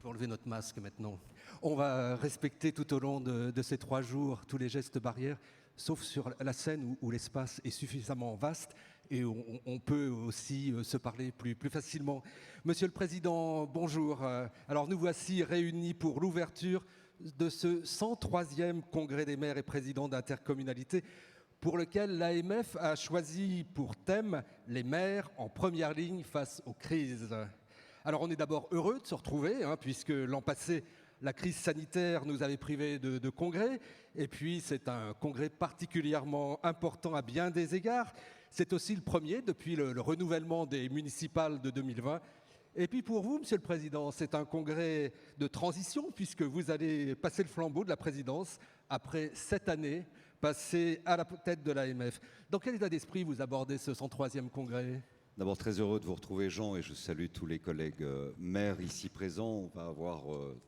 peut enlever notre masque maintenant. On va respecter tout au long de ces 3 jours tous les gestes barrières, sauf sur la scène où l'espace est suffisamment vaste et on peut aussi se parler plus facilement. Monsieur le Président, bonjour. Alors nous voici réunis pour l'ouverture de ce 103e Congrès des maires et présidents d'intercommunalité, pour lequel l'AMF a choisi pour thème « Les maires en première ligne face aux crises ». Alors on est d'abord heureux de se retrouver, puisque l'an passé, la crise sanitaire nous avait privés de congrès, et puis c'est un congrès particulièrement important à bien des égards. C'est aussi le premier depuis le renouvellement des municipales de 2020. Et puis pour vous, Monsieur le Président, c'est un congrès de transition, puisque vous allez passer le flambeau de la présidence après 7 années passées à la tête de l'AMF. Dans quel état d'esprit vous abordez ce 103e congrès ? D'abord, très heureux de vous retrouver, Jean, et je salue tous les collègues maires ici présents. On va avoir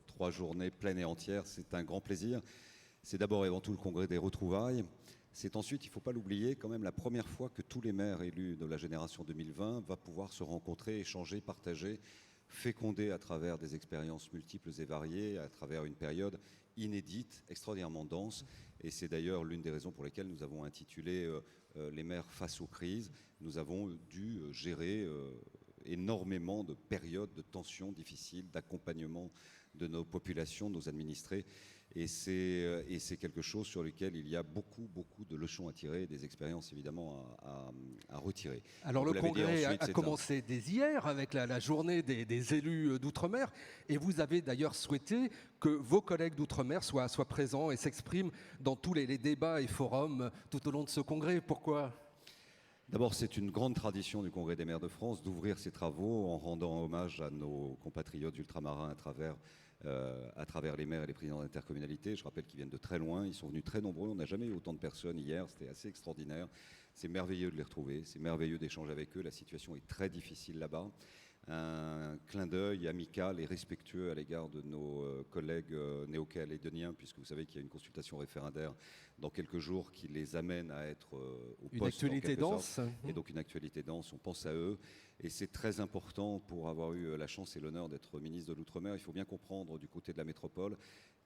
3 journées pleines et entières. C'est un grand plaisir. C'est d'abord et avant tout le congrès des retrouvailles. C'est ensuite, il ne faut pas l'oublier, quand même la première fois que tous les maires élus de la génération 2020 vont pouvoir se rencontrer, échanger, partager, féconder à travers des expériences multiples et variées, à travers une période inédite, extraordinairement dense. Et c'est d'ailleurs l'une des raisons pour lesquelles nous avons intitulé les maires face aux crises. Nous avons dû gérer énormément de périodes de tensions difficiles, d'accompagnement de nos populations, de nos administrés. Et c'est quelque chose sur lequel il y a beaucoup de leçons à tirer, des expériences évidemment à retirer. Alors le congrès a commencé dès hier avec la journée des élus d'outre-mer, et vous avez d'ailleurs souhaité que vos collègues d'outre-mer soient présents et s'expriment dans tous les débats et forums tout au long de ce congrès. Pourquoi ? D'abord, c'est une grande tradition du Congrès des maires de France d'ouvrir ses travaux en rendant hommage à nos compatriotes ultramarins à travers les maires et les présidents d'intercommunalité. Je rappelle qu'ils viennent de très loin, ils sont venus très nombreux. On n'a jamais eu autant de personnes hier, c'était assez extraordinaire. C'est merveilleux de les retrouver, c'est merveilleux d'échanger avec eux. La situation est très difficile là-bas. Un clin d'œil amical et respectueux à l'égard de nos collègues néo-calédoniens, puisque vous savez qu'il y a une consultation référendaire dans quelques jours qui les amène à être au poste. Une actualité dense. Et donc une actualité dense, on pense à eux. Et c'est très important pour avoir eu la chance et l'honneur d'être ministre de l'Outre-mer. Il faut bien comprendre du côté de la métropole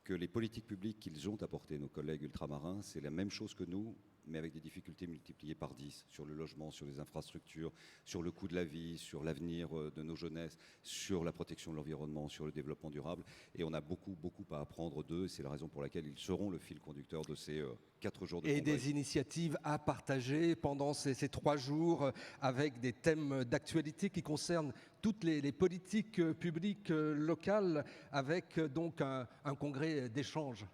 que les politiques publiques qu'ils ont apportées, nos collègues ultramarins, c'est la même chose que nous, mais avec des difficultés multipliées par 10 sur le logement, sur les infrastructures, sur le coût de la vie, sur l'avenir de nos jeunesses, sur la protection de l'environnement, sur le développement durable. Et on a beaucoup à apprendre d'eux. C'est la raison pour laquelle ils seront le fil conducteur de ces 4 jours de congrès. Et des initiatives à partager pendant ces 3 jours avec des thèmes d'actualité qui concernent toutes les politiques publiques locales, avec donc un congrès d'échange.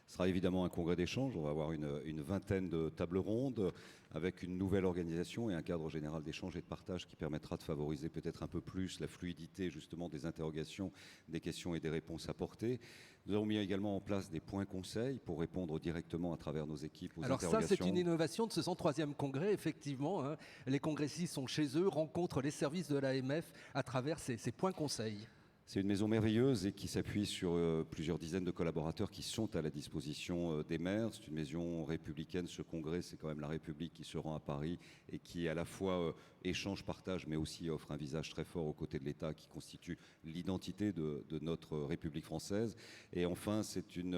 Ce sera évidemment un congrès d'échange. On va avoir une vingtaine de tables rondes avec une nouvelle organisation et un cadre général d'échange et de partage qui permettra de favoriser peut-être un peu plus la fluidité justement des interrogations, des questions et des réponses apportées. Nous avons mis également en place des points conseils pour répondre directement à travers nos équipes aux interrogations. Alors ça, c'est une innovation de ce 103e congrès, effectivement. Les congressistes sont chez eux, rencontrent les services de l'AMF à travers ces points conseils. C'est une maison merveilleuse et qui s'appuie sur plusieurs dizaines de collaborateurs qui sont à la disposition des maires. C'est une maison républicaine. Ce congrès, c'est quand même la République qui se rend à Paris et qui à la fois échange, partage, mais aussi offre un visage très fort aux côtés de l'État qui constitue l'identité de notre République française. Et enfin, c'est une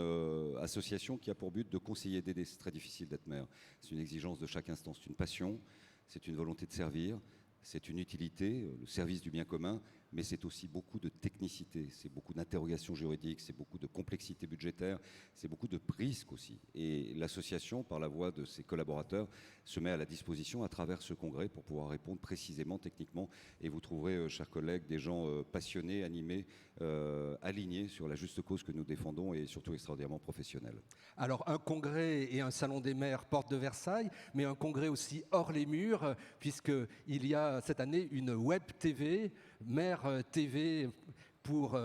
association qui a pour but de conseiller, d'aider. C'est très difficile d'être maire. C'est une exigence de chaque instant. C'est une passion, c'est une volonté de servir. C'est une utilité, le service du bien commun, mais c'est aussi beaucoup de technicité, c'est beaucoup d'interrogations juridiques, c'est beaucoup de complexité budgétaire, c'est beaucoup de risques aussi. Et l'association, par la voix de ses collaborateurs, se met à la disposition à travers ce congrès pour pouvoir répondre précisément, techniquement. Et vous trouverez, chers collègues, des gens passionnés, animés, alignés sur la juste cause que nous défendons et surtout extraordinairement professionnels. Alors un congrès et un salon des maires porte de Versailles, mais un congrès aussi hors les murs, puisqu'il y a cette année une web TV, Maire TV, pour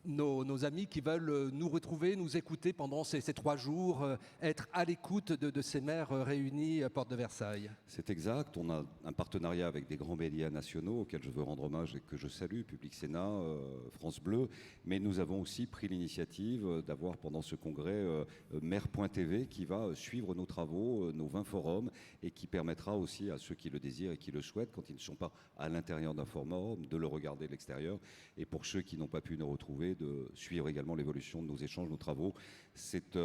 nos amis qui veulent nous retrouver, nous écouter pendant ces 3 jours, être à l'écoute de ces maires réunis à Porte de Versailles. C'est exact. On a un partenariat avec des grands médias nationaux auxquels je veux rendre hommage et que je salue, Public Sénat, France Bleu. Mais nous avons aussi pris l'initiative d'avoir pendant ce congrès maire.tv qui va suivre nos travaux, nos 20 forums et qui permettra aussi à ceux qui le désirent et qui le souhaitent, quand ils ne sont pas à l'intérieur d'un forum, de le regarder de l'extérieur. Et pour ceux qui n'ont pas pu nous retrouver, de suivre également l'évolution de nos échanges, nos travaux. C'est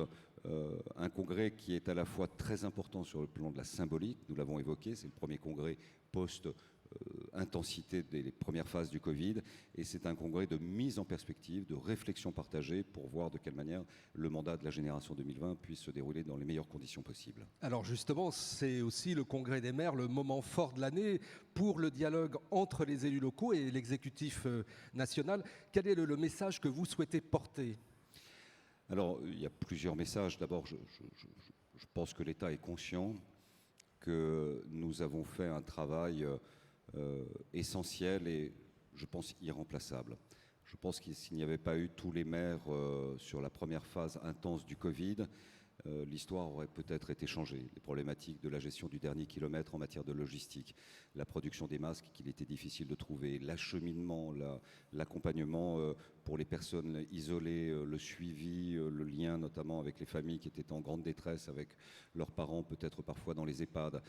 un congrès qui est à la fois très important sur le plan de la symbolique, nous l'avons évoqué, c'est le premier congrès post-intensité des premières phases du Covid, et c'est un congrès de mise en perspective, de réflexion partagée pour voir de quelle manière le mandat de la génération 2020 puisse se dérouler dans les meilleures conditions possibles. Alors justement, c'est aussi le congrès des maires, le moment fort de l'année pour le dialogue entre les élus locaux et l'exécutif national. Quel est le message que vous souhaitez porter ? Alors, il y a plusieurs messages. D'abord, je pense que l'État est conscient que nous avons fait un travail essentiel et, je pense, irremplaçable. Je pense que s'il n'y avait pas eu tous les maires sur la première phase intense du Covid, l'histoire aurait peut-être été changée. Les problématiques de la gestion du dernier kilomètre en matière de logistique, la production des masques qu'il était difficile de trouver, l'acheminement, l'accompagnement pour les personnes isolées, le suivi, le lien notamment avec les familles qui étaient en grande détresse avec leurs parents, peut-être parfois dans les EHPAD,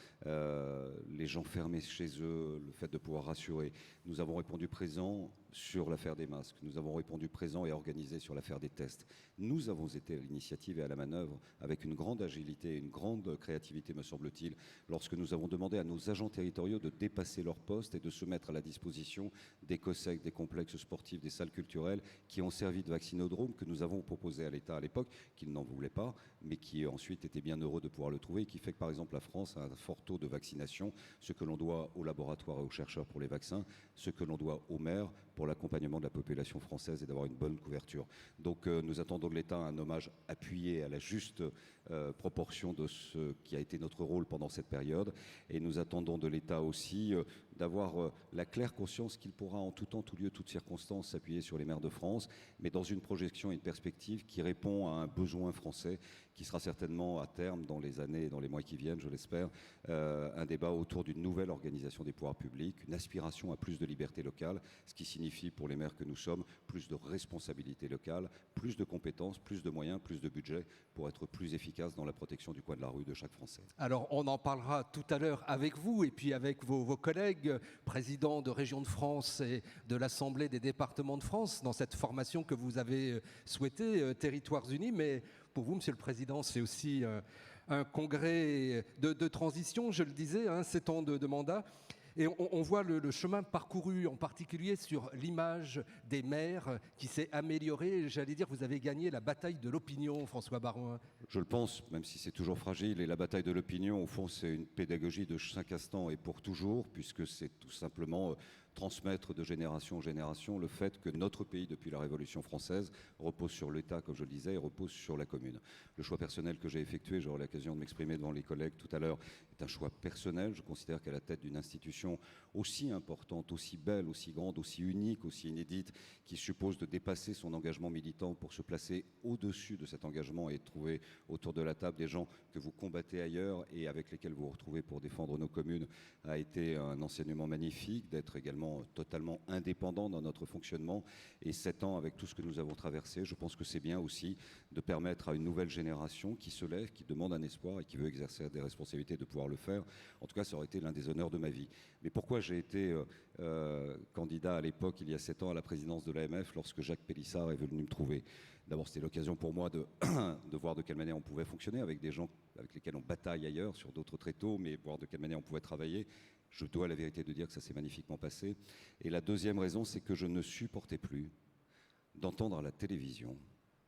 les gens fermés chez eux, le fait de pouvoir rassurer. Nous avons répondu présent sur l'affaire des masques, nous avons répondu présent et organisé sur l'affaire des tests. Nous avons été à l'initiative et à la manœuvre avec une grande agilité et une grande créativité, me semble-t-il, lorsque nous avons demandé à nos agents territoriaux de dépasser leur poste et de se mettre à la disposition des COSEC, des complexes sportifs, des salles culturelles qui ont servi de vaccinodrome, que nous avons proposé à l'État à l'époque, qu'il n'en voulait pas, mais qui ensuite était bien heureux de pouvoir le trouver, et qui fait que par exemple la France a un fort taux de vaccination, ce que l'on doit aux laboratoires et aux chercheurs pour les vaccins, ce que l'on doit aux maires pour l'accompagnement de la population française et d'avoir une bonne couverture. Donc nous attendons de l'État un hommage appuyé à la juste proportion de ce qui a été notre rôle pendant cette période, et nous attendons de l'État aussi d'avoir la claire conscience qu'il pourra en tout temps, tout lieu, toutes circonstances s'appuyer sur les maires de France, mais dans une projection et une perspective qui répond à un besoin français qui sera certainement à terme, dans les années et dans les mois qui viennent, je l'espère, un débat autour d'une nouvelle organisation des pouvoirs publics, une aspiration à plus de liberté locale, ce qui signifie pour les maires que nous sommes plus de responsabilité locale, plus de compétences, plus de moyens, plus de budget pour être plus efficace dans la protection du coin de la rue de chaque Français. Alors on en parlera tout à l'heure avec vous et puis avec vos collègues, présidents de Régions de France et de l'Assemblée des départements de France, dans cette formation que vous avez souhaitée, Territoires Unis, mais pour vous, Monsieur le Président, c'est aussi un congrès de transition, je le disais, 7 ans de mandat. Et on voit le chemin parcouru, en particulier sur l'image des maires qui s'est améliorée. J'allais dire, vous avez gagné la bataille de l'opinion, François Baroin. Je le pense, même si c'est toujours fragile. Et la bataille de l'opinion, au fond, c'est une pédagogie de 5 instants et pour toujours, puisque c'est tout simplement transmettre de génération en génération le fait que notre pays, depuis la Révolution française, repose sur l'État, comme je le disais, et repose sur la commune. Le choix personnel que j'ai effectué, j'aurai l'occasion de m'exprimer devant les collègues tout à l'heure, est un choix personnel. Je considère qu'à la tête d'une institution aussi importante, aussi belle, aussi grande, aussi unique, aussi inédite, qui suppose de dépasser son engagement militant pour se placer au-dessus de cet engagement et trouver autour de la table des gens que vous combattez ailleurs et avec lesquels vous vous retrouvez pour défendre nos communes, a été un enseignement magnifique, d'être également totalement indépendant dans notre fonctionnement. Et 7 ans avec tout ce que nous avons traversé, je pense que c'est bien aussi de permettre à une nouvelle génération qui se lève, qui demande un espoir et qui veut exercer des responsabilités de pouvoir le faire. En tout cas, ça aurait été l'un des honneurs de ma vie. Mais pourquoi j'ai été candidat à l'époque, il y a 7 ans, à la présidence de l'AMF lorsque Jacques Pélissard est venu me trouver? D'abord, c'était l'occasion pour moi de voir de quelle manière on pouvait fonctionner avec des gens avec lesquels on bataille ailleurs sur d'autres tréteaux, mais voir de quelle manière on pouvait travailler. Je dois la vérité de dire que ça s'est magnifiquement passé. Et la deuxième raison, c'est que je ne supportais plus d'entendre à la télévision,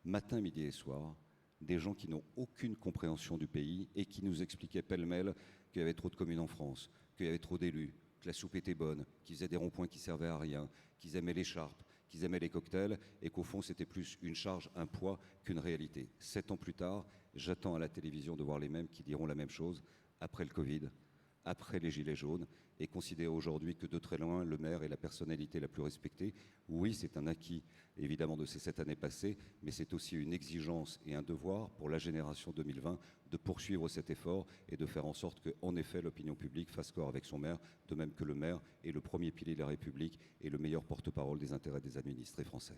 matin, midi et soir, des gens qui n'ont aucune compréhension du pays et qui nous expliquaient pêle-mêle qu'il y avait trop de communes en France, qu'il y avait trop d'élus, que la soupe était bonne, qu'ils faisaient des ronds-points qui servaient à rien, qu'ils aimaient l'écharpe, qu'ils aimaient les cocktails et qu'au fond c'était plus une charge, un poids qu'une réalité. 7 ans plus tard, j'attends à la télévision de voir les mêmes qui diront la même chose après le Covid, après les Gilets jaunes, est considéré aujourd'hui que de très loin, le maire est la personnalité la plus respectée. Oui, c'est un acquis, évidemment, de ces 7 années passées, mais c'est aussi une exigence et un devoir pour la génération 2020 de poursuivre cet effort et de faire en sorte qu'en effet, l'opinion publique fasse corps avec son maire, de même que le maire est le premier pilier de la République et le meilleur porte-parole des intérêts des administrés français.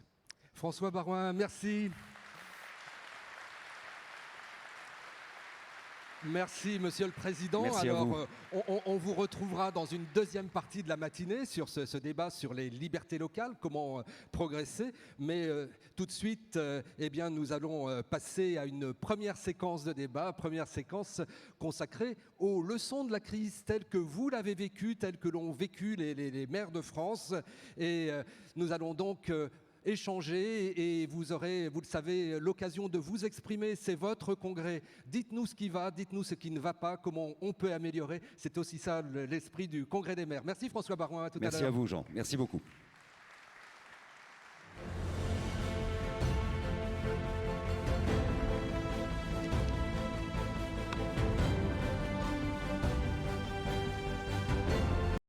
François Baroin, merci. Merci, Monsieur le Président. Merci à vous. On vous retrouvera dans une deuxième partie de la matinée sur ce débat sur les libertés locales, comment progresser. Mais tout de suite, eh bien, nous allons passer à une première séquence de débat, première séquence consacrée aux leçons de la crise telles que vous l'avez vécue, telles que l'ont vécu les maires de France. Et nous allons donc échanger et vous aurez, vous le savez, l'occasion de vous exprimer. C'est votre congrès. Dites-nous ce qui va, dites-nous ce qui ne va pas, comment on peut améliorer. C'est aussi ça l'esprit du congrès des maires. Merci François Baroin, à tout à l'heure. Merci à vous Jean, merci beaucoup.